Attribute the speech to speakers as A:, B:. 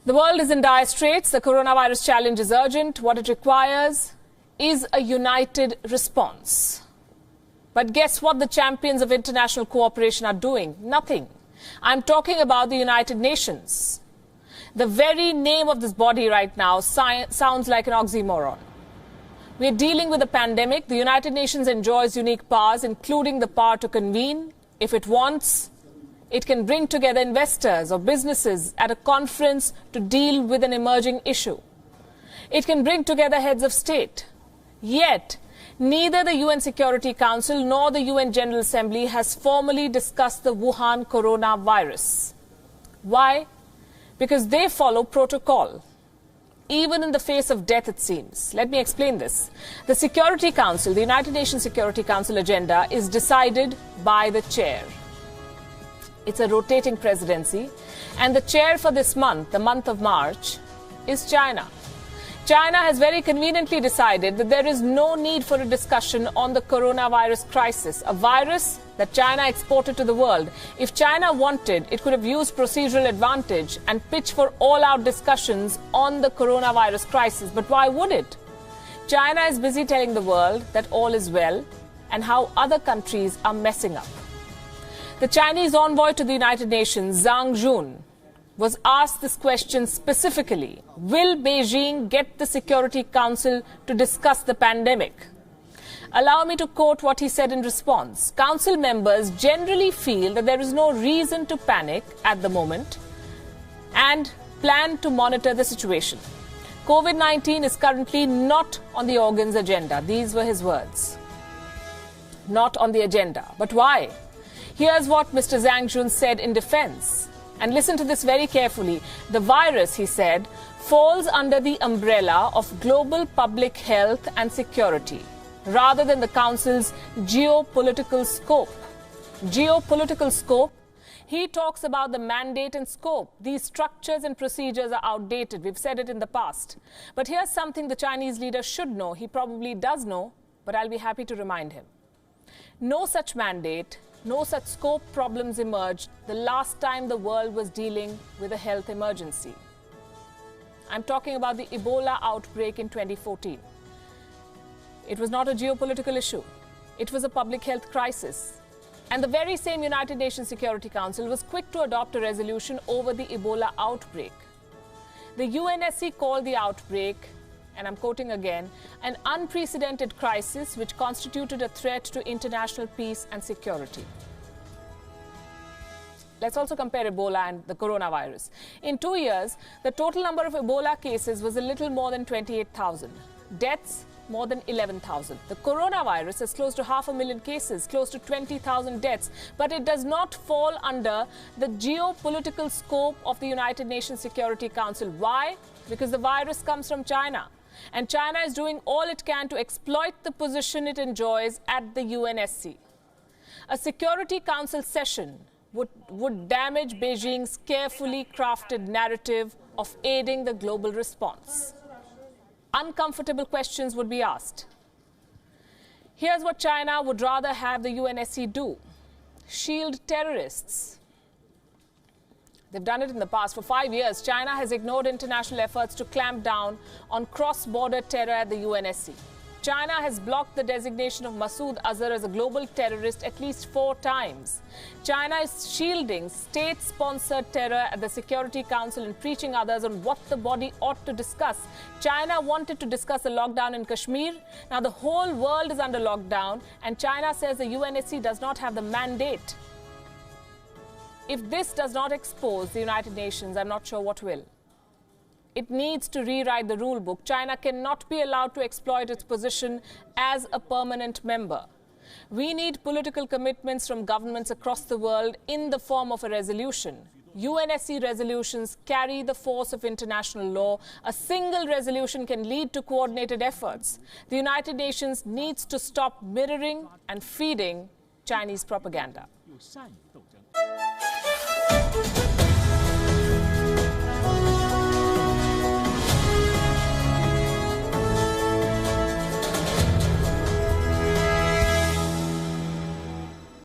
A: The world is in dire straits. The coronavirus challenge is urgent. What it requires is a united response. But guess what the champions of international cooperation are doing? Nothing. I'm talking about the United Nations. The very name of this body right now sounds like an oxymoron. We're dealing with a pandemic. The United Nations enjoys unique powers, including the power to convene. If it wants, it can bring together investors or businesses at a conference to deal with an emerging issue. It can bring together heads of state. Yet, neither the UN Security Council nor the UN General Assembly has formally discussed the Wuhan coronavirus. Why? Because they follow protocol, even in the face of death, it seems. Let me explain this. The Security Council, the United Nations Security Council agenda is decided by the chair. It's a rotating presidency, and the chair for this month, the month of March, is China. China has very conveniently decided that there is no need for a discussion on the coronavirus crisis, a virus that China exported to the world. If China wanted, it could have used procedural advantage and pitched for all-out discussions on the coronavirus crisis. But why would it? China is busy telling the world that all is well and how other countries are messing up. The Chinese envoy to the United Nations, Zhang Jun, was asked this question specifically. Will Beijing get the Security Council to discuss the pandemic? Allow me to quote what he said in response. Council members generally feel that there is no reason to panic at the moment and plan to monitor the situation. COVID-19 is currently not on the organ's agenda. These were his words. Not on the agenda. But why? Here's what Mr. Zhang Jun said in defense. And listen to this very carefully. The virus, he said, falls under the umbrella of global public health and security, rather than the Council's geopolitical scope. Geopolitical scope? He talks about the mandate and scope. These structures and procedures are outdated. We've said it in the past. But here's something the Chinese leader should know. He probably does know, but I'll be happy to remind him. No such mandate, no such scope problems emerged the last time the world was dealing with a health emergency. I'm talking about the Ebola outbreak in 2014. It was not a geopolitical issue. It was a public health crisis. And the very same United Nations Security Council was quick to adopt a resolution over the Ebola outbreak. The UNSC called the outbreak, and I'm quoting again, an unprecedented crisis which constituted a threat to international peace and security. Let's also compare Ebola and the coronavirus. In 2 years, the total number of Ebola cases was a little more than 28,000. Deaths, more than 11,000. The coronavirus has close to 500,000 cases, close to 20,000 deaths, but it does not fall under the geopolitical scope of the United Nations Security Council. Why? Because the virus comes from China. And China is doing all it can to exploit the position it enjoys at the UNSC. A Security Council session would damage Beijing's carefully crafted narrative of aiding the global response. Uncomfortable questions would be asked. Here's what China would rather have the UNSC do: shield terrorists. They've done it in the past. For 5 years, China has ignored international efforts to clamp down on cross-border terror at the UNSC. China has blocked the designation of Masood Azhar as a global terrorist at least 4 times. China is shielding state-sponsored terror at the Security Council and preaching others on what the body ought to discuss. China wanted to discuss the lockdown in Kashmir. Now the whole world is under lockdown, and China says the UNSC does not have the mandate. If this does not expose the United Nations, I'm not sure what will. It needs to rewrite the rule book. China cannot be allowed to exploit its position as a permanent member. We need political commitments from governments across the world in the form of a resolution. UNSC resolutions carry the force of international law. A single resolution can lead to coordinated efforts. The United Nations needs to stop mirroring and feeding Chinese propaganda.